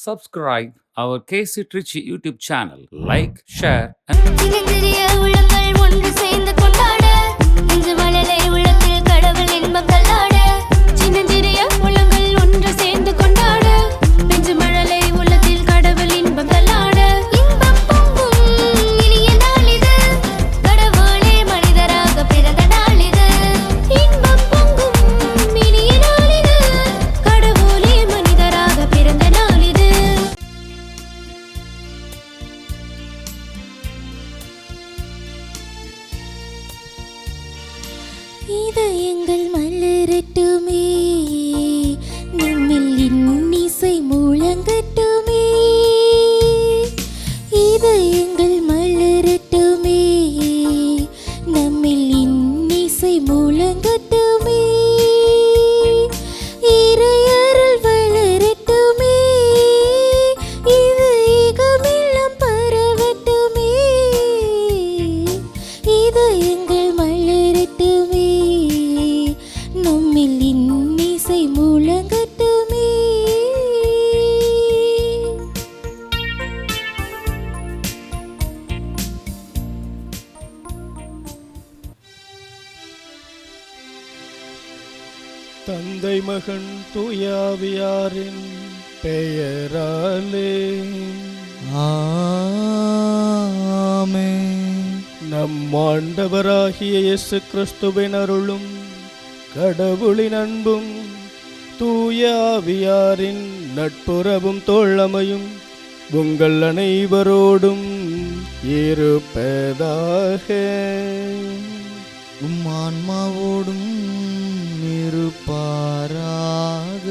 subscribe our KC Trichy YouTube channel. Like, share, and சின்னஞ்சிறிய உள்ளங்கள் ஒன்று சேர்ந்து கொண்டாட, இன்று மழலை உள்ளத்தில் கடவுள் இன்பம் தள்ளாட. சின்னஞ்சிறிய உள்ளங்கள் ஒன்று சேர்ந்து கொண்டாட, இன்று மழலை உள்ளத்தில் கடவுள் இன்பம் தள்ளாட. இன்பம் பொங்கும் இனிய நாளிது, கடவுளே மனிதராக பிறந்த நாளிது. இன்பம் பொங்கும் இனிய நாளிது, கடவுளே மனிதராக பிறந்த நாளிது. இதயங்கள் மலரட்டுமே, நம்மில் இன்னிசை முழங்கட்டுமே. இதயங்கள் மலரட்டுமே, நம்மில் இன்னிசை முழங்கட்டுமே. இறையருள் வளரட்டுமே, இது ஈகமெல்லாம் பரவட்டுமே. இதயங்கள் மலரட்டுமே, நம்மில் இன்னிசை முழங்கட்டுமே. தந்தை மகன் தூயாவியாரின் பெயராலே ஆமென். நம் ஆண்டவராகிய இயேசு கிறிஸ்துவின் அருளும் கடவுளின் அன்பும் தூயாவியாரின் நட்புறவும் தோழமையும் உங்கள் அனைவரோடும் இருப்பதாக. உம் ஆன்மாவோடும் இருப்பாராக.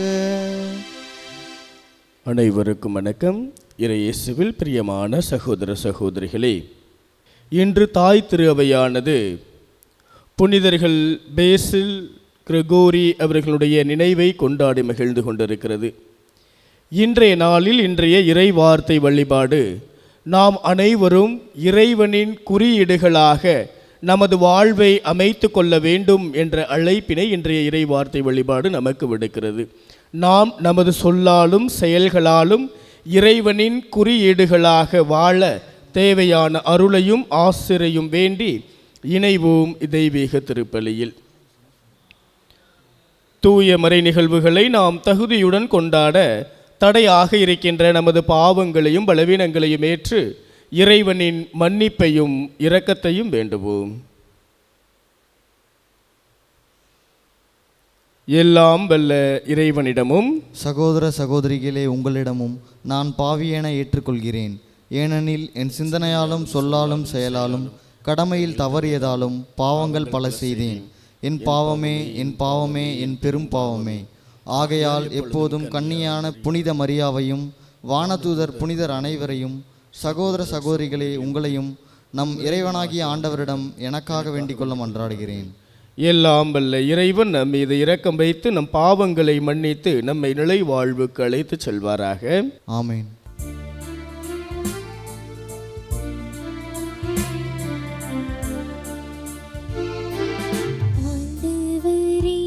அனைவருக்கும் வணக்கம். இறையேசுவில் பிரியமான சகோதர சகோதரிகளே, இன்று தாய் திரு அவையானது புனிதர்கள் பேசில், கிரகோரி அவர்களுடைய நினைவை கொண்டாடி மகிழ்ந்து கொண்டிருக்கிறது. இன்றைய நாளில் இன்றைய இறை வார்த்தை வழிபாடு நாம் அனைவரும் இறைவனின் குறியீடுகளாக நமது வாழ்வை அமைத்து கொள்ள வேண்டும் என்ற அழைப்பினை இன்றைய இறை வார்த்தை வழிபாடு நமக்கு விடுக்கிறது. நாம் நமது சொல்லாலும் செயல்களாலும் இறைவனின் குறியீடுகளாக வாழ தேவையான அருளையும் ஆசிரையும் வேண்டி இணைவோம் தெய்வீக திருப்பலியில். தூய மறை நிகழ்வுகளை நாம் தகுதியுடன் கொண்டாட தடையாக இருக்கின்ற நமது பாவங்களையும் பலவீனங்களையும் ஏற்று இறைவனின் மன்னிப்பையும் இரக்கத்தையும் வேண்டுவோம். எல்லாம் வல்ல இறைவனிடமும் சகோதர சகோதரிகளே, உங்களிடமும் நான் பாவியென ஏற்றுக்கொள்கிறேன். ஏனெனில் என் சிந்தனையாலும் சொல்லாலும் செயலாலும் கடமையில் தவறியதாலும் பாவங்கள் பல செய்தேன். என் பாவமே, என் பாவமே, என் பெரும் பாவமே. ஆகையால் எப்போதும் கன்னியான புனித மரியாவையும் வானதூதர் புனிதர் அனைவரையும், சகோதர சகோதரிகளே உங்களையும் நம் இறைவனாகிய ஆண்டவரிடம் எனக்காக வேண்டிக் கொள்ள மன்றாடுகிறேன். எல்லாம் வல்ல இறைவன் நம் மீது இரக்கம் வைத்து நம் பாவங்களை மன்னித்து நம்மை நிலை வாழ்வுக்கு அழைத்து செல்வாராக. ஆமென். ஆண்டவரே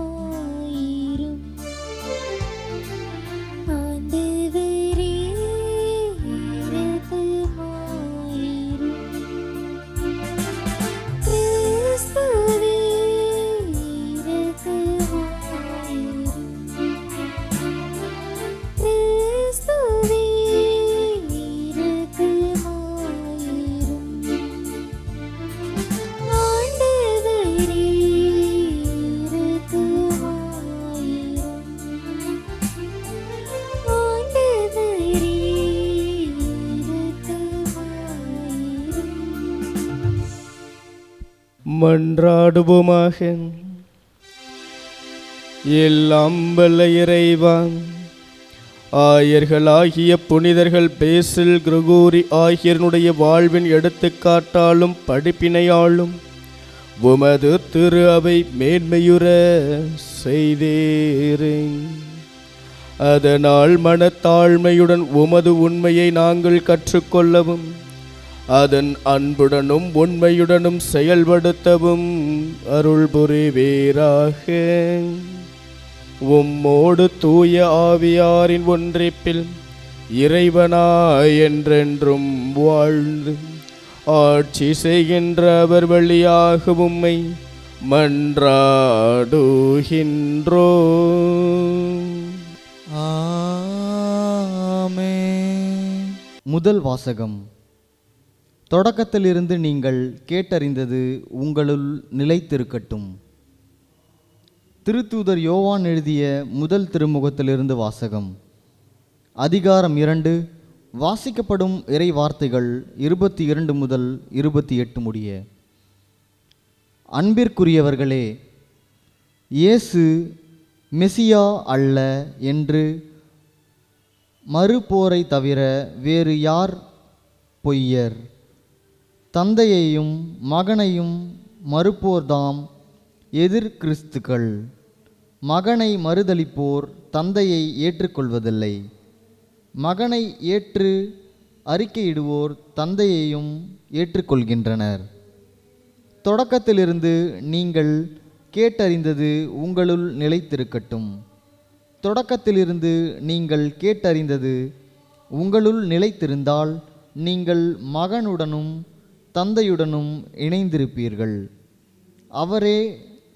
இரக்கமாயிரும், ஆண்டவரே இரக்கமாயிரும். கிறிஸ்துவே இரக்கமாயிரும், கிறிஸ்துவே இரக்கமாயிரும். ஆண்டவரே இரக்கமாயிரும், ஆண்டவரே இரக்கமாயிரும். மன்றாடுவோமாக. எல்லாம் வல்ல இறைவா, ஆயர்களாகிய புனிதர்கள் பேசில், கிரகோரி ஆகியனுடைய வாழ்வின் எடுத்துக்காட்டாலும் படிப்பினையாலும் உமது திரு அவை மேன்மையுற செய்தேரேன். அதனால் மனத்தாழ்மையுடன் உமது உண்மையை நாங்கள் கற்றுக்கொள்ளவும் அதன் அன்புடனும் உண்மையுடனும் செயல்படுத்தவும் அருள் புரிவீராக. உம்மோடு தூய ஆவியாரின் ஒன்றிப்பில் இறைவனாய் என்றென்றும் வாழ்ந்து ஆட்சி செய்கின்ற அவர் வழியாக உம்மை மன்றாடுகின்றோ. ஆமென். முதல் வாசகம். தொடக்கத்திலிருந்து நீங்கள் கேட்டறிந்தது உங்களுள் நிலைத்திருக்கட்டும். திருத்தூதர் யோவான் எழுதிய முதல் திருமுகத்திலிருந்து வாசகம். அதிகாரம் 2. வாசிக்கப்படும் இறை வார்த்தைகள் 22 முதல் 28 முடிய. அன்பிற்குரியவர்களே, இயேசு மெசியா அல்ல என்று மறுப்போரை தவிர வேறு யார் பொய்யர்? தந்தையையும் மகனையும் மறுப்போர்தாம் எதிர் கிறிஸ்துக்கள். மகனை மறுதலிப்போர் தந்தையை ஏற்றுக்கொள்வதில்லை. மகனை ஏற்று அறிக்கையிடுவோர் தந்தையையும் ஏற்றுக்கொள்கின்றனர். தொடக்கத்திலிருந்து நீங்கள் கேட்டறிந்தது உங்களுள் நிலைத்திருக்கட்டும். தொடக்கத்திலிருந்து நீங்கள் கேட்டறிந்தது உங்களுள் நிலைத்திருந்தால் நீங்கள் மகனுடனும் தந்தையுடனும் இணைந்திருப்பீர்கள். அவரே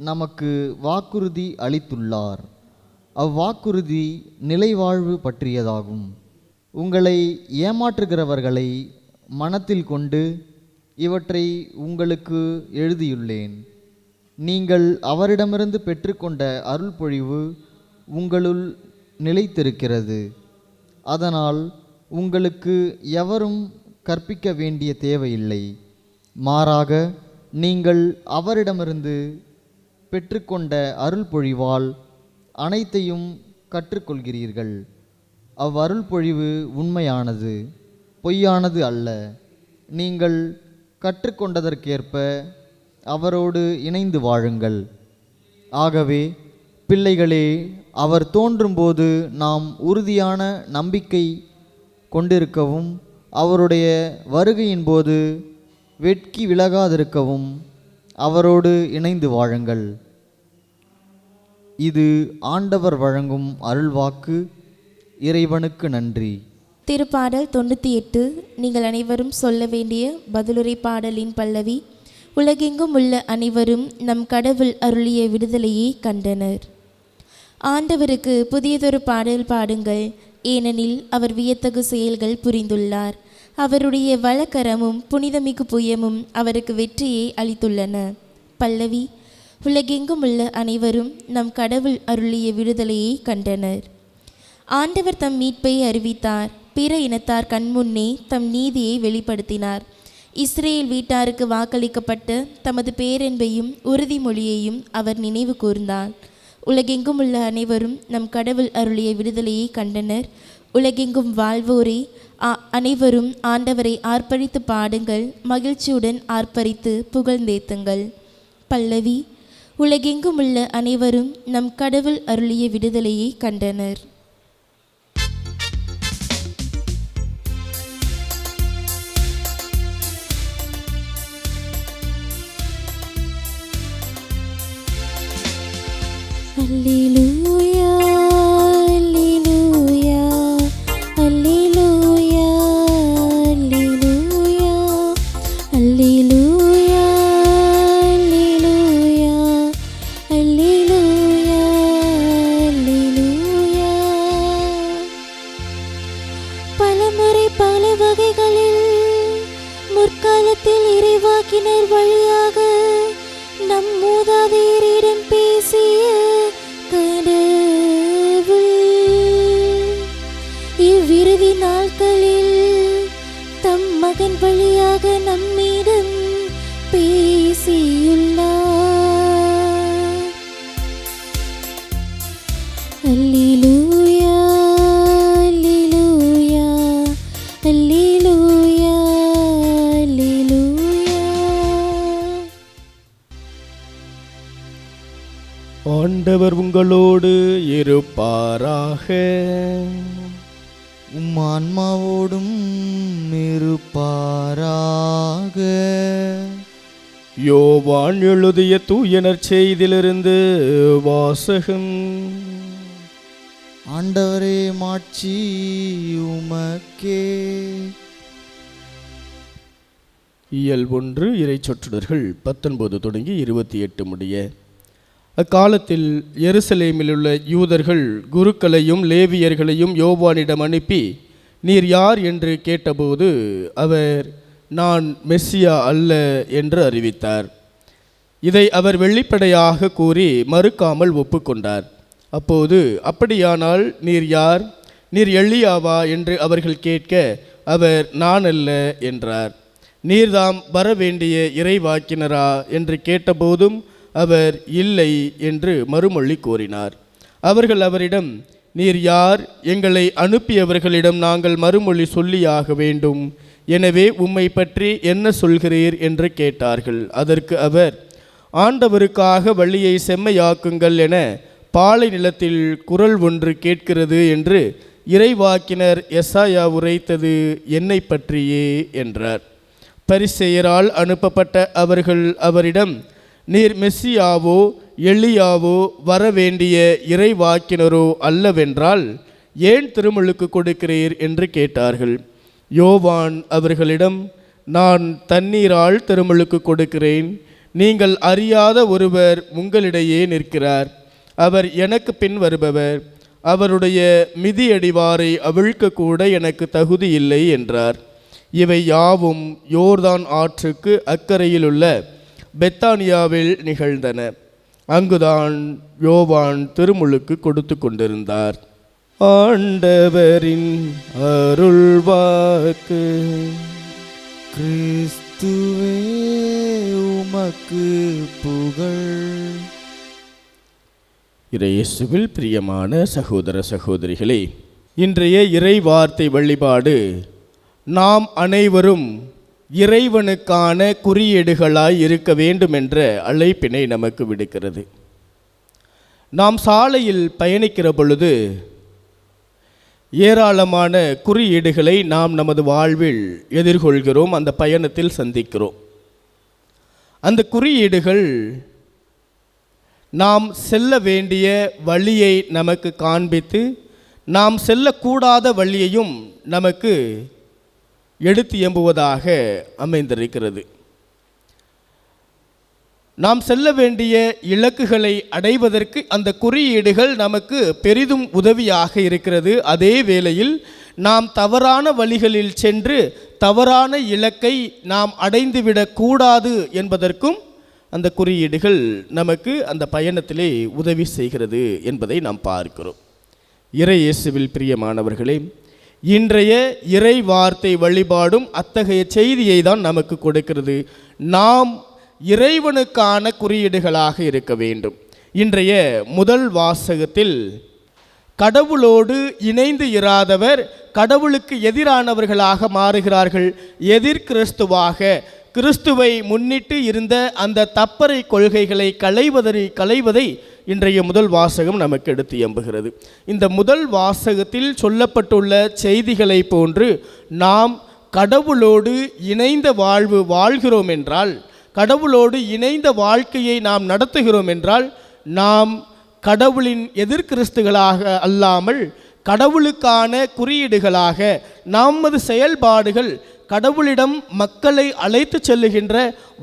நமக்கு வாக்குறுதி அளித்துள்ளார். அவ்வாக்குறுதி நிலைவாழ்வு பற்றியதாகும். உங்களை ஏமாற்றுகிறவர்களை மனத்தில் கொண்டு இவற்றை உங்களுக்கு எழுதியுள்ளேன். நீங்கள் அவரிடமிருந்து பெற்றுக்கொண்ட அருள்பொழிவு உங்களுள் நிலைத்திருக்கிறது. அதனால் உங்களுக்கு எவரும் கற்பிக்க வேண்டிய தேவையில்லை. மாறாக நீங்கள் அவரிடமிருந்து பெற்றுக்கொண்ட அருள்பொழிவால் அனைத்தையும் கற்றுக்கொள்கிறீர்கள். அவ்வருள்பொழிவு உண்மையானது, பொய்யானது அல்ல. நீங்கள் கற்றுக்கொண்டதற்கேற்ப அவரோடு இணைந்து வாழுங்கள். ஆகவே பிள்ளைகளே, அவர் தோன்றும்போது நாம் உறுதியான நம்பிக்கை கொண்டிருக்கவும் அவருடைய வருகையின் போது வெட்கி விலகாதிருக்கவும் அவரோடு இணைந்து வாழுங்கள். இது ஆண்டவர் வழங்கும் அருள்வாக்கு. இறைவனுக்கு நன்றி. திருப்பாடல் 98. நீங்கள் அனைவரும் சொல்ல வேண்டிய பதிலுரை பாடலின் பல்லவி. உலகெங்கும் உள்ள அனைவரும் நம் கடவுள் அருளிய விடுதலையை கண்டனர். ஆண்டவருக்கு புதியதொரு பாடல் பாடுங்கள், ஏனெனில் அவர் வியத்தகு செயல்கள் புரிந்துள்ளார். அவருடைய வலக்கரமும் புனிதமிகு புயமும் அவருக்கு வெற்றியை அளித்துள்ளன. பல்லவி. உலகெங்கும் உள்ள அனைவரும் நம் கடவுள் அருளிய விடுதலையை கண்டனர். ஆண்டவர் தம் மீட்பை அறிவித்தார். பிற இனத்தார் கண்முன்னே தம் நீதியை வெளிப்படுத்தினார். இஸ்ரேல் வீட்டாருக்கு வாக்களிக்கப்பட்ட தமது பேரன்பையும் உறுதிமொழியையும் அவர் நினைவு கூர்ந்தார். உலகெங்கும் உள்ள அனைவரும் நம் கடவுள் அருளிய விடுதலையை கண்டனர். உலகெங்கும் வாழ்வோரே, அனைவரும் ஆண்டவரை ஆர்ப்பரித்து பாடுங்கள், மகிழ்ச்சியுடன் ஆர்ப்பரித்து புகழ்ந்தேத்துங்கள். பல்லவி. உலகெங்கும் உள்ள அனைவரும் நம் கடவுள் அருளிய விடுதலையை கண்டனர். அல்லேலூயா, அல்லேலூயா, அல்லேலூயா, அல்லேலூயா, அல்லேலூயா, அல்லேலூயா, அல்லேலூயா, அல்லேலூயா. பலமுறை பல வகைகளில் முற்காலத்தில் இறைவாக்கினர் வழியாக நம் மூதாதையரிடம் பேசிய கடவுள் இவ்விறுதி நாட்களில் தம் மகன் வழியாக நம்மிடம் பேசியுள்ளார். அல்லேலூயா, அல்லேலூயா, அல்லேலூயா, அல்லேலூயா. ஆண்டவர் உங்களோடு இருப்பாராக. உம் ஆன்மாவோடும் இருப்பாராக. யோவான் எழுதிய தூய நற்செய்தியிலிருந்து வாசகம். ஆண்டவரே மாட்சி உமக்கே. இயல் 1 இறை சொற்றொடர்கள் 19 தொடங்கி 28 முடிய. அக்காலத்தில் எருசலேமிலுள்ள யூதர்கள் குருக்களையும் லேவியர்களையும் யோவானிடம் அனுப்பி, நீர் யார் என்று கேட்டபோது அவர், நான் மெஸ்ஸியா அல்ல என்று அறிவித்தார். இதை அவர் வெளிப்படையாக கூறி மறுக்காமல் ஒப்புக்கொண்டார். அப்போது, அப்படியானால் நீர் யார்? நீர் எலியாவா என்று அவர்கள் கேட்க, அவர், நான் அல்ல என்றார். நீர்தாம் வரவேண்டிய இறைவாக்கினரா என்று கேட்டபோதும் அவர், இல்லை என்று மறுமொழி கூறினார். அவர்கள் அவரிடம், நீர் யார்? எங்களை அனுப்பியவர்களிடம் நாங்கள் மறுமொழி சொல்லியாக வேண்டும். எனவே உம்மை பற்றி என்ன சொல்கிறீர் என்று கேட்டார்கள். அதற்கு அவர், ஆண்டவருக்காக வழியை செம்மையாக்குங்கள் என பாலை நிலத்தில் குரல் ஒன்று கேட்கிறது என்று இறைவாக்கினர் எசாயா உரைத்தது என்னை பற்றியே என்றார். பரிசேயரால் அனுப்பப்பட்ட அவர்கள் அவரிடம், நீர் மெஸ்ஸியாவோ எலியாவோ வரவேண்டிய இறைவாக்கினரோ அல்லவென்றால் ஏன் திருமுழுக்கு கொடுக்கிறீர் என்று கேட்டார்கள். யோவான் அவர்களிடம், நான் தண்ணீரால் திருமுழுக்கு கொடுக்கிறேன். நீங்கள் அறியாத ஒருவர் உங்களிடையே நிற்கிறார். அவர் எனக்கு பின் வருபவர். அவருடைய மிதியடிவாரை அவிழ்க்கக்கூட எனக்கு தகுதி இல்லை என்றார். இவை யாவும் யோர்தான் ஆற்றுக்கு அக்கறையில் உள்ள பெத்தானியாவில் நிகழ்ந்தன. அங்குதான் யோவான் திருமுழுக்கு கொடுத்து கொண்டிருந்தார். ஆண்டவரின் அருள்வாக்கு. கிறிஸ்துவே உமக்கு புகழ். இயேசுவில் பிரியமான சகோதர சகோதரிகளே, இன்றைய இறை வார்த்தை வழிபாடு நாம் அனைவரும் இறைவனுக்கான குறியீடுகளாய் இருக்க வேண்டும் என்ற அழைப்பினை நமக்கு விடுக்கிறது. நாம் சாலையில் பயணிக்கிற பொழுது ஏராளமான குறியீடுகளை நாம் நமது வாழ்வில் எதிர்கொள்கிறோம், அந்த பயணத்தில் சந்திக்கிறோம். அந்த குறியீடுகள் நாம் செல்ல வேண்டிய வழியை நமக்கு காண்பித்து, நாம் செல்லக்கூடாத வழியையும் நமக்கு எடுத்து எம்புவதாக அமைந்திருக்கிறது. நாம் செல்ல வேண்டிய இலக்குகளை அடைவதற்கு அந்த குறியீடுகள் நமக்கு பெரிதும் உதவியாக இருக்கிறது. அதே வேளையில் நாம் தவறான வழிகளில் சென்று தவறான இலக்கை நாம் அடைந்துவிடக்கூடாது என்பதற்கும் அந்த குறியீடுகள் நமக்கு அந்த பயணத்திலே உதவி செய்கிறது என்பதை நாம் பார்க்கிறோம். இறை இயேசுவில் பிரியமானவர்களே, இன்றைய இறை வார்த்தை வழிபாடும் அத்தகைய செய்தியை தான் நமக்கு கொடுக்கிறது. நாம் இறைவனுக்கான குறியீடுகளாக இருக்க வேண்டும். இன்றைய முதல் வாசகத்தில் கடவுளோடு இணைந்து இராதவர் கடவுளுக்கு எதிரானவர்களாக மாறுகிறார்கள். எதிர் கிறிஸ்துவாக கிறிஸ்துவை முன்னிட்டு இருந்த அந்த தப்பறை கொள்கைகளை களைவதை இன்றைய முதல் வாசகம் நமக்கு எடுத்து எம்புகிறது. இந்த முதல் வாசகத்தில் சொல்லப்பட்டுள்ள செய்திகளை போன்று நாம் கடவுளோடு இணைந்த வாழ்வு வாழ்கிறோம் என்றால், கடவுளோடு இணைந்த வாழ்க்கையை நாம் நடத்துகிறோம் என்றால், நாம் கடவுளின் எதிர்கிறிஸ்துகளாக அல்லாமல் கடவுளுக்கான குறியீடுகளாக நமது செயல்பாடுகள் கடவுளிடம் மக்களை அழைத்து செல்லுகின்ற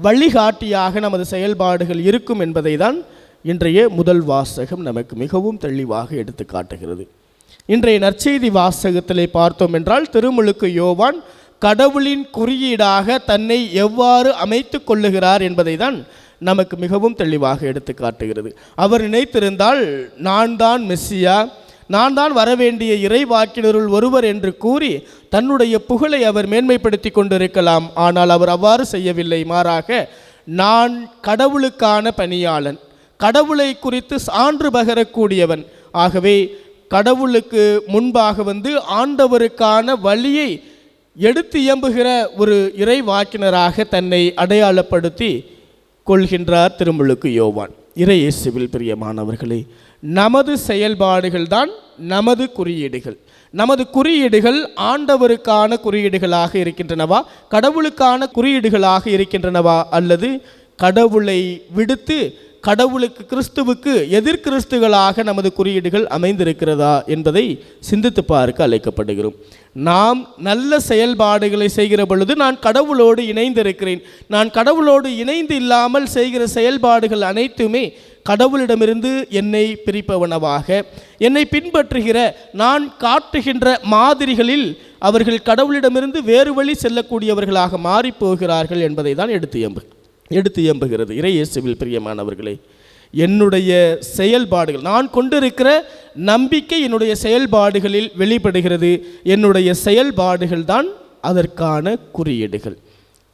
வழிகாட்டியாக நமது செயல்பாடுகள் இருக்கும் என்பதை தான் இன்றைய முதல் வாசகம் நமக்கு மிகவும் தெளிவாக எடுத்து காட்டுகிறது. இன்றைய நற்செய்தி வாசகத்திலே பார்த்தோம் என்றால், திருமுழுக்கு யோவான் கடவுளின் குறியீடாக தன்னை எவ்வாறு அமைத்து கொள்ளுகிறார் என்பதை தான் நமக்கு மிகவும் தெளிவாக எடுத்து காட்டுகிறது. அவர் நினைத்திருந்தால், நான் தான் மெஸ்ஸியா, நான் தான் வரவேண்டிய இறைவாக்கினருள் ஒருவர் என்று கூறி தன்னுடைய புகழை அவர் மேன்மைப்படுத்தி கொண்டிருக்கலாம். ஆனால் அவர் அவ்வாறு செய்யவில்லை. மாறாக, நான் கடவுளுக்கான பணியாளன், கடவுளை குறித்து சான்று பகரக்கூடியவன், ஆகவே கடவுளுக்கு முன்பாக வந்து ஆண்டவருக்கான வழியை எடுத்து இயம்புகிற ஒரு இறைவாக்கினராக தன்னை அடையாளப்படுத்தி கொள்கின்றார் திருமுழுக்கு யோவான். இறை இயேசுவில் பிரியமானவர்களே, நமது செயல்பாடுகள் தான் நமது குறியீடுகள். நமது குறியீடுகள் ஆண்டவருக்கான குறியீடுகளாக இருக்கின்றனவா, கடவுளுக்கான குறியீடுகளாக இருக்கின்றனவா, அல்லது கடவுளை விடுத்து கடவுளுக்கு கிறிஸ்துவுக்கு எதிர்கிறிஸ்துகளாக நமது குறியீடுகள் அமைந்திருக்கிறதா என்பதை சிந்தித்து பார்க்க அழைக்கப்படுகிறோம். நாம் நல்ல செயல்பாடுகளை செய்கிற பொழுது நான் கடவுளோடு இணைந்திருக்கிறேன். நான் கடவுளோடு இணைந்து இல்லாமல் செய்கிற செயல்பாடுகள் அனைத்துமே கடவுளிடமிருந்து என்னை பிரிப்பவனவாக, என்னை பின்பற்றுகிற நான் காட்டுகின்ற மாதிரிகளில் அவர்கள் கடவுளிடமிருந்து வேறு வழி செல்லக்கூடியவர்களாக மாறிப்போகிறார்கள் என்பதை தான் எடுத்து எம்புகிறது. இறை இயேசுவில் பிரியமானவர்களே, என்னுடைய செயல்பாடுகள், நான் கொண்டிருக்கிற நம்பிக்கை என்னுடைய செயல்பாடுகளில் வெளிப்படுகிறது. என்னுடைய செயல்பாடுகள் தான் அதற்கான குறியீடுகள்,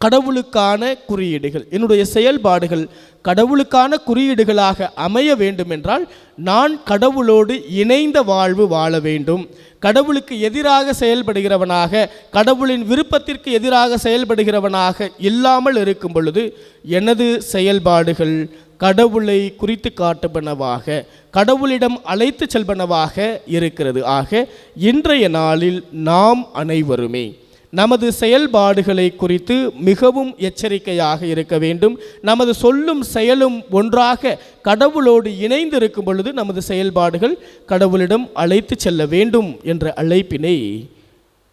கடவுளுக்கான குறியீடுகள். என்னுடைய செயல்பாடுகள் கடவுளுக்கான குறியீடுகளாக அமைய வேண்டுமென்றால் நான் கடவுளோடு இணைந்த வாழ்வு வாழ வேண்டும். கடவுளுக்கு எதிராக செயல்படுகிறவனாக, கடவுளின் விருப்பத்திற்கு எதிராக செயல்படுகிறவனாக இல்லாமல் இருக்கும் பொழுது எனது செயல்பாடுகள் கடவுளை குறித்து காட்டுபனவாக, கடவுளிடம் அழைத்து செல்பனவாக இருக்கிறது. ஆக இன்றைய நாளில் நாம் அனைவருமே நமது செயல்பாடுகளை குறித்து மிகவும் எச்சரிக்கையாக இருக்க வேண்டும். நமது சொல்லும் செயலும் ஒன்றாக கடவுளோடு இணைந்து இருக்கும் பொழுது நமது செயல்பாடுகள் கடவுளிடம் அழைத்து செல்ல வேண்டும் என்ற அழைப்பினை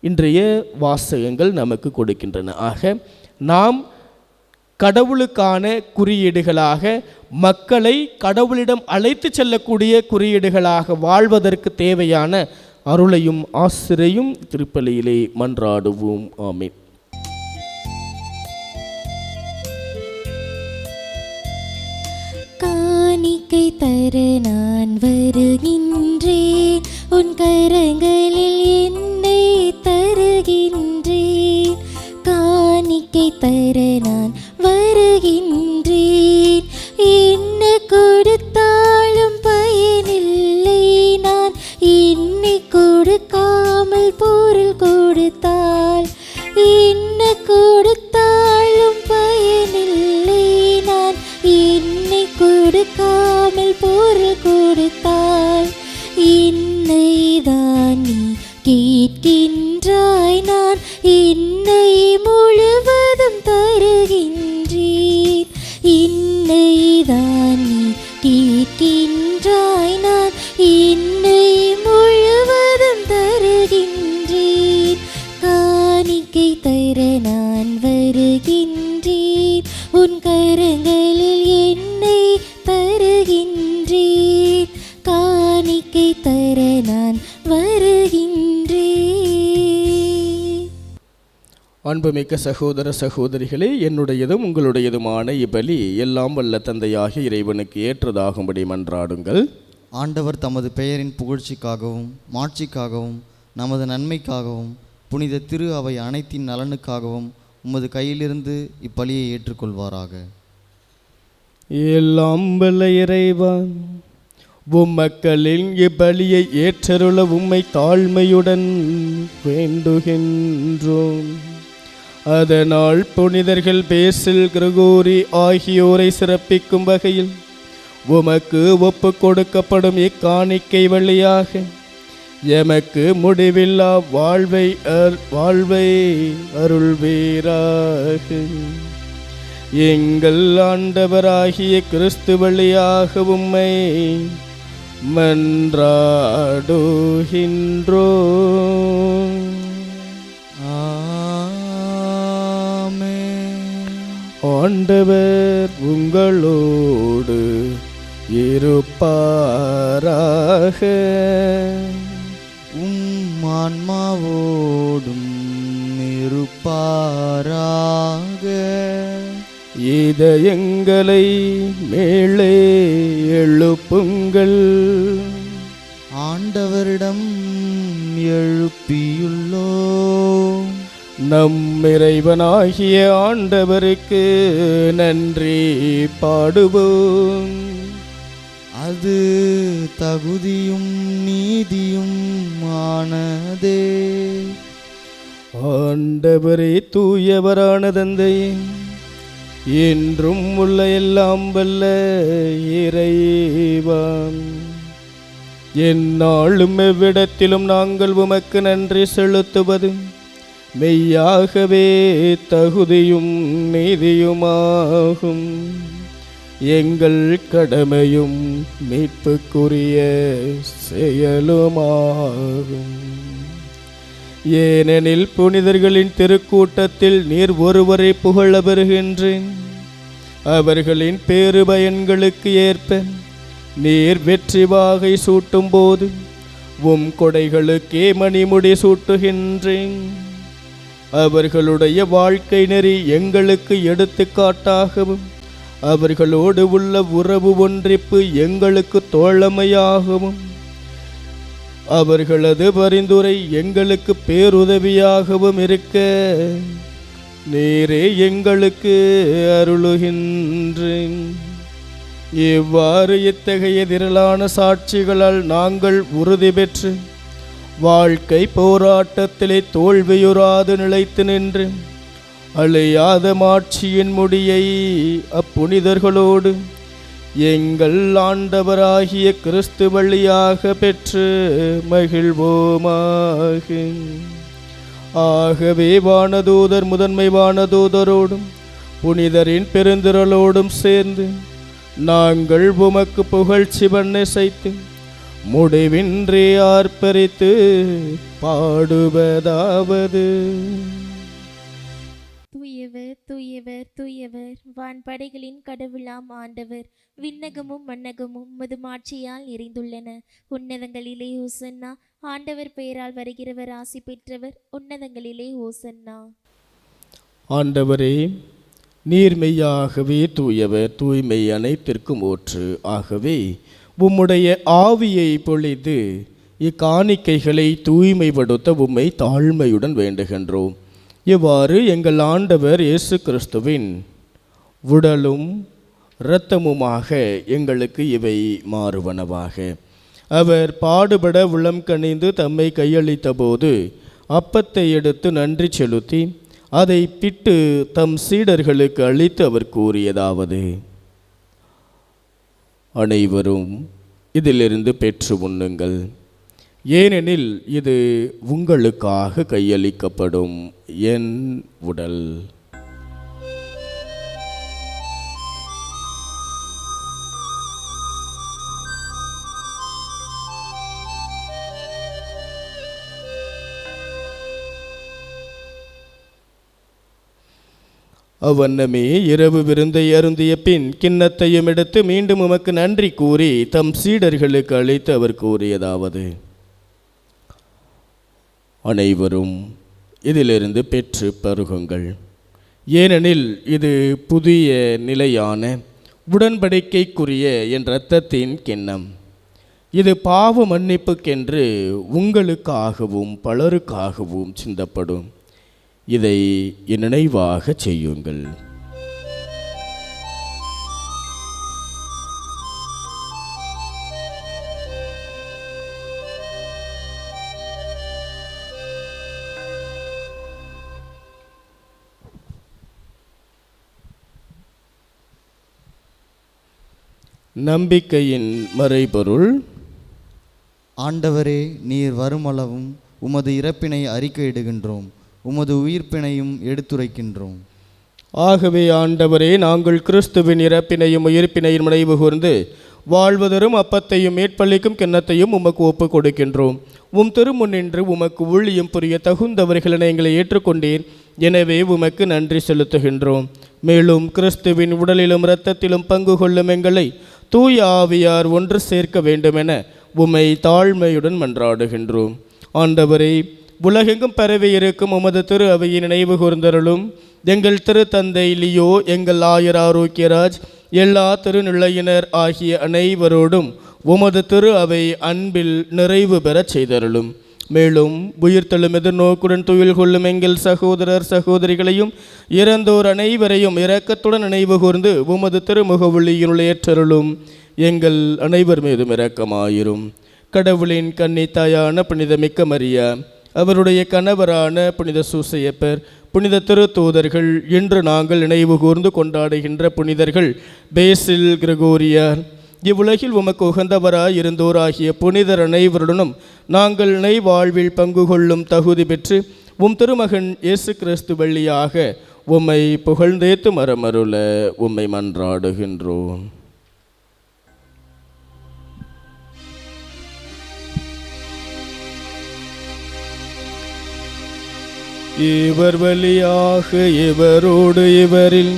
இன்றைய வாசகங்கள் நமக்கு கொடுக்கின்றன. ஆக நாம் கடவுளுக்கான குறியீடுகளாக, மக்களை கடவுளிடம் அழைத்து செல்லக்கூடிய குறியீடுகளாக வாழ்வதற்கு தேவையான அருளையும் ஆசிரையும் திருப்பலியிலே மன்றாடுவோம். ஆமென். காணிக்கை தர நான் வருகின்றேன், உன் கரங்களில் என்னை தருகின்றேன். காணிக்கை தர நான் வருகின்றேன், என்ன கொடுத்தாலும் பயனில்லை. நான் என்னை கொடுக்காமல் பொருள் கொடுத்தால், என்ன கொடுத்தாலும் பயனில்லை. நான் என்னை கொடுக்காமல் பொருள் கொடுத்தால், என்னை தான் நீ கேட்கின்றாய், நான் என்னை முழுவதும் தருகின்றேன். என்னை தான் நீ கேட்கின்றாய், நான் என்னை முழுவதும் தருகின்றேன். காணிக்கை தர நான் வருகின்றேன், உன் கரங்களில் என்னை தருகின்றேன். காணிக்கை தர நான் வருகின்றேன். அன்புமிக்க சகோதர சகோதரிகளே, என்னுடையதும் உங்களுடையதுமான இப்பலி எல்லாம் வல்ல தந்தையாகிய இறைவனுக்கு ஏற்றதாகும்படி மன்றாடுங்கள். ஆண்டவர் தமது பெயரின் புகழ்ச்சிக்காகவும் மாட்சிக்காகவும் நமது நன்மைக்காகவும் புனித திரு அவை அனைத்தின் நலனுக்காகவும் உமது கையிலிருந்து இப்பலியை ஏற்றுக்கொள்வாராக. எல்லாம் வல்ல இறைவா, உம்மக்களின் இப்பலியை ஏற்றருள உம்மை தாழ்மையுடன் வேண்டுகின்றோம். அதனால் புனிதர்கள் பேசில், கிரகோரி ஆகியோரை சிறப்பிக்கும் வகையில் உமக்கு ஒப்பு கொடுக்கப்படும் இக்காணிக்கை வழியாக எமக்கு முடிவில்லா வாழ்வை அருள்வீராக. எங்கள் ஆண்டவராகிய கிறிஸ்து வழியாக உம்மை மன்றாடுகின்றோம். ஆண்டவர் உங்களோடு இருப்பாராக. ஆன்மாவோடும் இருப்பாராக. இதயங்களை மேலே எழுப்புங்கள், ஆண்டவரிடம் எழுப்பியுள்ளோம். நம் இறைவனாகிய ஆண்டவருக்கு நன்றி பாடுவோம். அது தகுதியும் நீதியும் ஆனதே. ஆண்டவரே தூயவரான தந்தையே, என்றும் உள்ள எல்லாம் வல்ல இறைவா, எந்நாளும் எவ்விடத்திலும் நாங்கள் உமக்கு நன்றி செலுத்துவது மெய்யாகவே தகுதியும் நீதியுமாகும். எங்கள் கடமையும் மீட்புக்குரிய செயலுமாகும். ஏனெனில் புனிதர்களின் திருக்கூட்டத்தில் நீர் ஒருவரை புகழ பெறுகின்றேன். அவர்களின் பேறு பயன்களுக்கு ஏற்ப நீர் வெற்றி வாகை சூட்டும் போது உம் கொடைகளுக்கே மணிமுடி சூட்டுகின்றேன். அவர்களுடைய வாழ்க்கை நெறி எங்களுக்கு எடுத்துக்காட்டாகவும் அவர்களோடு உள்ள உறவு ஒன்றிப்பு எங்களுக்கு தோழமையாகவும் அவர்களது பரிந்துரை எங்களுக்கு பேருதவியாகவும் இருக்க நீரே எங்களுக்கு அருளுகின்றேன். இவ்வாறு இத்தகைய திரளான சாட்சிகளால் நாங்கள் உறுதி பெற்று வாழ்க்கை போராட்டத்திலே தோல்வியுறாது நிலைத்து நின்று அழியாத மாட்சியின் முடியை அப்புனிதர்களோடு எங்கள் ஆண்டவராகிய கிறிஸ்து வழியாக பெற்று மகிழ்வோமாக. ஆகவே வானதூதர் முதன்மை வானதூதரோடும் புனிதரின் பெருந்திரளோடும் சேர்ந்து நாங்கள் உமக்கு புகழ்ச்சி பண்ணைத்து முடிவின்றி ஆர்ப்பரித்து பாடுவதாவது: தூயவர் தூயவர் தூயவர், வான்படைகளின் கடவுளாம் ஆண்டவர். விண்ணகமும் மண்ணகமும் உமது மாட்சியால் நிறைந்துள்ளன. உன்னதங்களிலே ஓசன்னா. ஆண்டவர் பெயரால் வருகிறவர் ஆசி பெற்றவர். உன்னதங்களிலே ஓசன்னா. ஆண்டவரே, நீர்மையாகவே தூயவர், தூய்மை அனைத்திற்கும் ஊற்று. ஆகவே உம்முடைய ஆவியை பொழிந்து இக்காணிக்கைகளை தூய்மைப்படுத்த உம்மை தாழ்மையுடன் வேண்டுகின்றோம். இவ்வாறு எங்கள் ஆண்டவர் இயேசு கிறிஸ்துவின் உடலும் இரத்தமுமாக எங்களுக்கு இவை மாறுவனவாக. அவர் பாடுபட உளம் கனிந்து தம்மை கையளித்த போது அப்பத்தை எடுத்து நன்றி செலுத்தி அதை பிட்டு தம் சீடர்களுக்கு அளித்து அவர் கூறியதாவது: அனைவரும் இதிலிருந்து பெற்று உண்ணுங்கள், ஏனெனில் இது உங்களுக்காக கையளிக்கப்படும் என் உடல். அவ்வண்ணமே இரவு விருந்தை அருந்திய பின் கிண்ணத்தையும் எடுத்து மீண்டும் உமக்கு நன்றி கூறி தம் சீடர்களுக்கு அளித்து அவர் கூறியதாவது: அனைவரும் இதிலிருந்து பெற்று பருகுங்கள், ஏனெனில் இது புதிய நிலையான உடன்படிக்கைக்குரிய என் இரத்தத்தின் கிண்ணம். இது பாவ மன்னிப்புக்கென்று உங்களுக்காகவும் பலருக்காகவும் சிந்தப்படும். இதை என் நினைவாக செய்யுங்கள். நம்பிக்கையின் மறைபொருள்: ஆண்டவரே, நீர் வருமளவும் உமது இறப்பினை அறிக்கையிடுகின்றோம், உமது உயிர்ப்பினையும் எடுத்துரைக்கின்றோம். ஆகவே ஆண்டவரே, நாங்கள் கிறிஸ்துவின் இறப்பினையும் உயிர்ப்பினையும் நினைவு கூர்ந்து வாழ்வதரும் அப்பத்தையும் மேற்பள்ளிக்கும் கிண்ணத்தையும் உமக்கு ஒப்பு கொடுக்கின்றோம். உம் திருமுன்னின்று உமக்கு ஊழியம் புரிய தகுந்தவர்களை எங்களை ஏற்றுக்கொண்டீர். எனவே உமக்கு நன்றி செலுத்துகின்றோம். மேலும் கிறிஸ்துவின் உடலிலும் இரத்தத்திலும் பங்கு கொள்ளும் எங்களை தூய ஆவியார் ஒன்று சேர்க்க வேண்டுமென உம்மை தாழ்மையுடன் மன்றாடுகின்றோம். ஆண்டவரே, உலகெங்கும் பரவி இருக்கும் உமது திரு அவையை நினைவு கூர்ந்தருளும். எங்கள் திருத்தந்தை லியோ, எங்கள் ஆயர் ஆரோக்கியராஜ், எல்லா திருநிலையினர் ஆகிய அனைவரோடும் உமது திரு அவை அன்பில் நிறைவு பெறச் செய்தருளும். மேலும் உயிர்த்தெழும் எதிர்நோக்குடன் துயில் கொள்ளும் எங்கள் சகோதரர் சகோதரிகளையும் இறந்தோர் அனைவரையும் இரக்கத்துடன் நினைவு கூர்ந்து உமது திருமுக ஒளியினுள் ஏற்றருளும். எங்கள் அனைவர் மீதும் இரக்கமாயிரும். கடவுளின் கன்னித்தாயான புனித மிக்க மரியா, அவருடைய கணவரான புனித சூசையப்பர், புனித திருத்தூதர்கள், இன்று நாங்கள் நினைவு கூர்ந்து கொண்டாடுகின்ற புனிதர்கள் பேசில், கிரகோரியார், இவ்வுலகில் உமக்கு உகந்தவராய் இருந்தோராகிய புனிதர் அனைவருடனும் நாங்கள் வாழ்வில் பங்கு கொள்ளும் தகுதி பெற்று உம் திருமகன் இயேசு கிறிஸ்து வழியாக உம்மை புகழ்ந்தேத்து மரமருள உம்மை மன்றாடுகின்றோம். இவர் வழியாக இவரோடு இவரில்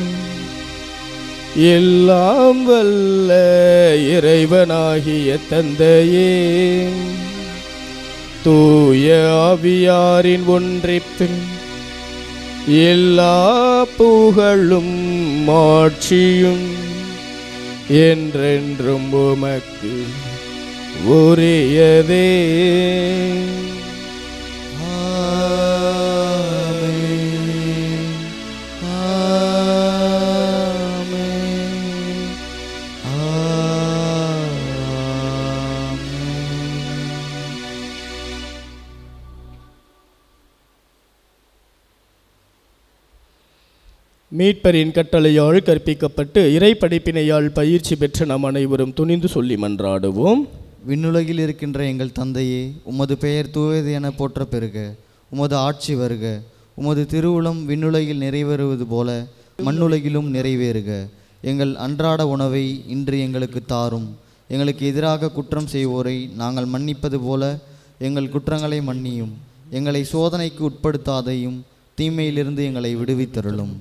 எல்லாம் வல்ல இறைவனாகிய தந்தையே, தூய ஆவியாரின் ஒன்றிப்பில் எல்லா புகழும் மாட்சியும் என்றென்றும் உமக்கு உரியதே. மீட்பரின் கட்டளையால் கற்பிக்கப்பட்டு இறை படிப்பினையால் பயிற்சி பெற்ற நாம் அனைவரும் துணிந்து சொல்லி மன்றாடுவோம். விண்ணுலகில் இருக்கின்ற எங்கள் தந்தையே, உமது பெயர் தூயது என போற்ற பெறுக. உமது ஆட்சி வருக. உமது திருவுளம் விண்ணுலகில் நிறைவேறுவது போல மண்ணுலகிலும் நிறைவேறுக. எங்கள் அன்றாட உணவை இன்று எங்களுக்கு தாரும். எங்களுக்கு எதிராக குற்றம் செய்வோரை நாங்கள் மன்னிப்பது போல எங்கள் குற்றங்களை மன்னியும். எங்களை சோதனைக்கு உட்படுத்தாதையும், தீமையிலிருந்து எங்களை விடுவித்தருளும்.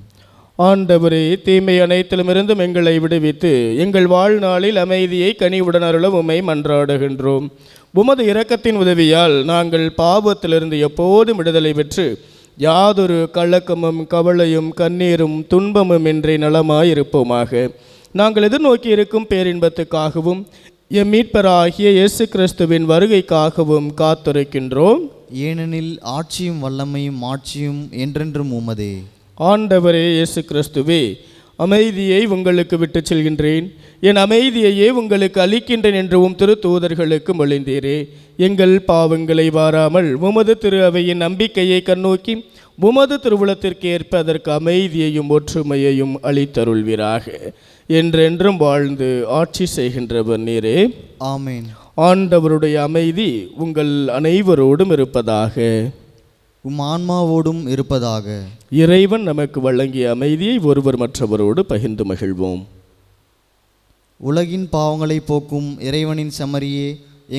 ஆண்டவரே, தீமை அனைத்திலுமிருந்தும் எங்களை விடுவித்து எங்கள் வாழ்நாளில் அமைதியை கனிவுடன் அருள உம்மை மன்றாடுகின்றோம். உமது இரக்கத்தின் உதவியால் நாங்கள் பாவத்திலிருந்து எப்போதும் விடுதலை பெற்று யாதொரு கலக்கமும் கவலையும் கண்ணீரும் துன்பமும் இன்றி நலமாயிருப்போமாக. நாங்கள் எதிர்நோக்கி இருக்கும் பேரின்பத்துக்காகவும் எம் மீட்பராகிய இயேசு கிறிஸ்துவின் வருகைக்காகவும் காத்திருக்கின்றோம். ஏனெனில் ஆட்சியும் வல்லமையும் மாட்சியும் என்றென்றும் உமதே. ஆண்டவரே இயேசு கிறிஸ்துவே, அமைதியை உங்களுக்கு விட்டு செல்கின்றேன், என் அமைதியையே உங்களுக்கு அளிக்கின்றேன் என்றும் திருத்தூதர்களுக்கு மொழிந்தீரே. எங்கள் பாவங்களை வாராமல் உமது திரு அவையின் நம்பிக்கையை கண்ணோக்கி உமது திருவுளத்திற்கு ஏற்ப அதற்கு அமைதியையும் ஒற்றுமையையும் அளித்தருள்வீராக. என்றென்றும் வாழ்ந்து ஆட்சி செய்கின்றவர் நீரே. ஆமேன். ஆண்டவருடைய அமைதி உங்கள் அனைவரோடும் இருப்பதாக. உம் ஆன்மாவோடும் இருப்பதாக. இறைவன் நமக்கு வழங்கிய அமைதியை ஒருவர் மற்றவரோடு பகிர்ந்து மகிழ்வோம். உலகின் பாவங்களை போக்கும் இறைவனின் செம்மறியே,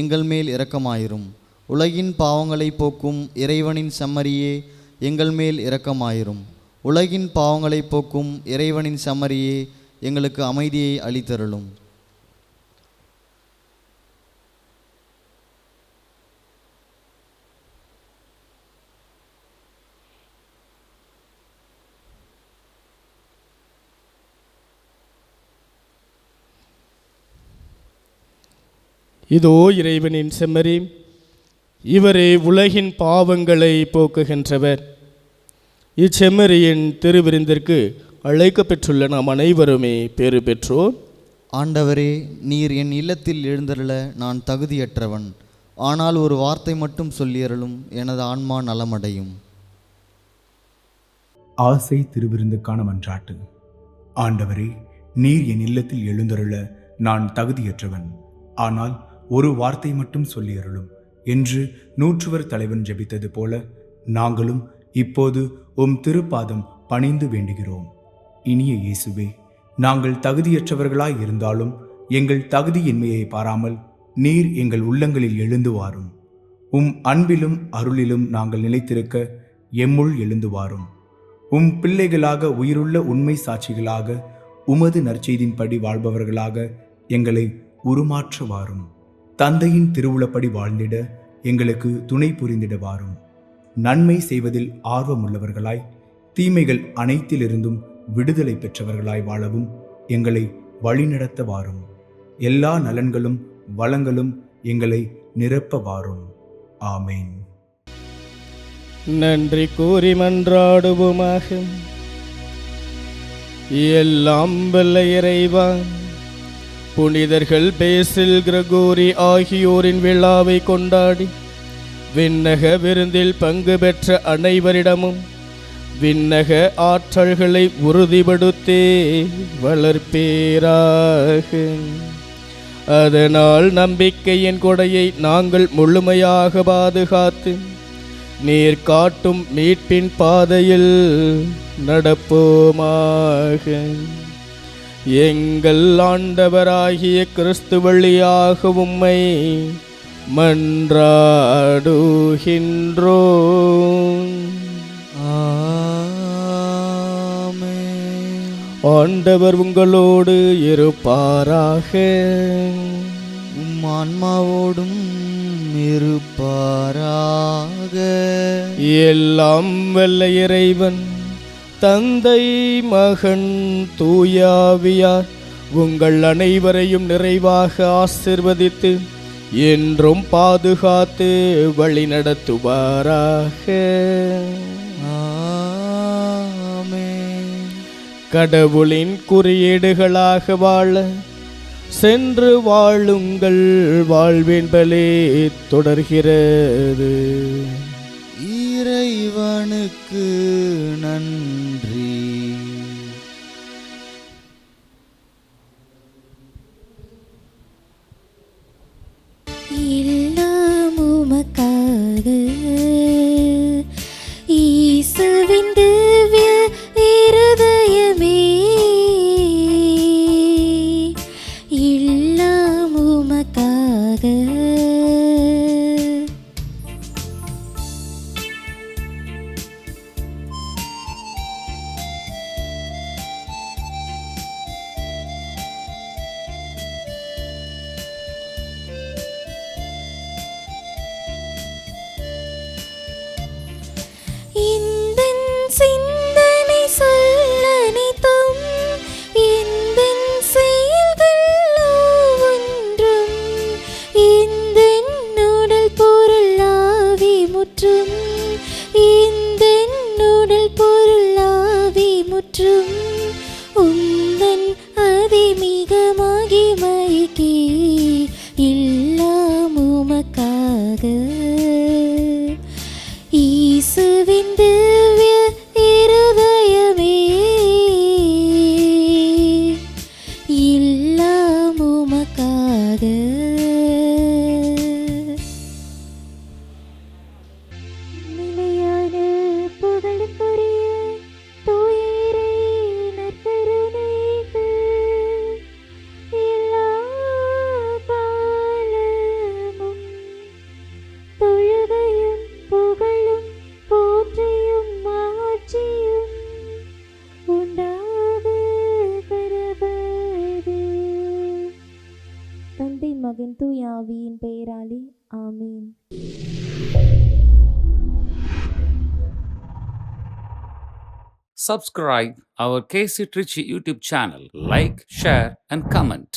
எங்கள் மேல் இரக்கமாயிரும். உலகின் பாவங்களை போக்கும் இறைவனின் செம்மறியே, எங்கள் மேல் இரக்கமாயிரும். உலகின் பாவங்களை போக்கும் இறைவனின் செம்மறியே, எங்களுக்கு அமைதியை அளித்தருளும். இதோ இறைவனின் செம்மறி, இவரே உலகின் பாவங்களை போக்குகின்றவர். இச்செம்மறியின் திருவிருந்திற்கு அழைக்கப்பெற்றுள்ள நாம் அனைவருமே பேறு பெற்றோர். ஆண்டவரே, நீர் என் இல்லத்தில் எழுந்தருள நான் தகுதியற்றவன். ஆனால் ஒரு வார்த்தை மட்டும் சொல்லியருளும், எனது ஆன்மா நலமடையும். ஆசை திருவிருந்துக்கான மன்றாட்டு. ஆண்டவரே, நீர் என் இல்லத்தில் எழுந்தருள நான் தகுதியற்றவன். ஆனால் ஒரு வார்த்தை மட்டும் சொல்லியருளும் என்று நூற்றுவர் தலைவன் ஜெபித்தது போல நாங்களும் இப்போது உம் திருப்பாதம் பணிந்து வேண்டுகிறோம். இனிய இயேசுவே, நாங்கள் தகுதியற்றவர்களாய் இருந்தாலும் எங்கள் தகுதியின்மையை பாராமல் நீர் எங்கள் உள்ளங்களில் எழுந்து வாரும். உம் அன்பிலும் அருளிலும் நாங்கள் நிலைத்திருக்க எம்முள் எழுந்து வாரும். உம் பிள்ளைகளாக உயிருள்ள உண்மை சாட்சிகளாக உமது நற்செய்தின்படி வாழ்பவர்களாக எங்களை உருமாற்ற வாரும். தந்தையின் திருவுளப்படி வாழ்ந்திட எங்களுக்கு துணை புரிந்திட வாரும். நன்மை செய்வதில் ஆர்வமுள்ளவர்களாய் தீமைகள் அனைத்திலிருந்தும் விடுதலை பெற்றவர்களாய் வாழவும் எங்களை வழிநடத்த வாரும். எல்லா நலன்களும் வளங்களும் எங்களை நிரப்ப வாரும். ஆமேன். நன்றி கூறி மன்றாடுவோமாக. எல்லாம் வல்ல இறைவா, புனிதர்கள் பேசில், கிரகோரி ஆகியோரின் விழாவை கொண்டாடி விண்ணக விருந்தில் பங்கு பெற்ற அனைவரிடமும் விண்ணக ஆற்றல்களை உறுதிப்படுத்தே வளர்ப்பேராக. அதனால் நம்பிக்கையின் கொடையை நாங்கள் முழுமையாக பாதுகாத்து நீர் காட்டும் மீட்பின் பாதையில் நடப்போமாக. எங்கள் ஆண்டவராகிய கிறிஸ்து வழியாக உம்மை மன்றாடுகின்றோம். ஆமென். ஆண்டவர் உங்களோடு இருப்பாராக. உம் ஆன்மாவோடும் இருப்பாராக. எல்லாம் வல்ல இறைவன் தந்தை மகன் தூயாவியார் உங்கள் அனைவரையும் நிறைவாக ஆசிர்வதித்து என்றும் பாதுகாத்து வழி நடத்துவாராக. ஆமென். கடவுளின் குறியீடுகளாக வாழ சென்று வாழுங்கள். வாழ்வின் பலி தொடர்கிறது. இறைவனுக்கு நன்றி. எல்லாம் உமக்காக இயேசுவின் திவ்ய இருதயமே, எல்லாம் உமக்காக. இந்தன் சிந்தனை சொல்லனைத்தும் இந்தன் செயல்கள் ஒவ்வொன்றும் இந்தன் உடல் பொருள் ஆவி முற்றும் இந்தன் உடல் பொருள் ஆவி முற்றும் உந்தன் அதிமிக மகிமைக்கே எல்லாம் உமக்காக. இயேசுவின் திவ்ய இருதயமே, எல்லாம் உமக்காக. நிலையான புகழுக்குரிய தூய இறை நற்கருணைக்கு எல்லா காலமும் தொழுகையும் புகழும் போற்றியும் மாட்சியும் உண்டாக கடவது. தந்தை மகன் தூய ஆவியின் பெயராலே ஆமீன். Subscribe our KC Trichy YouTube channel. Like, share and comment.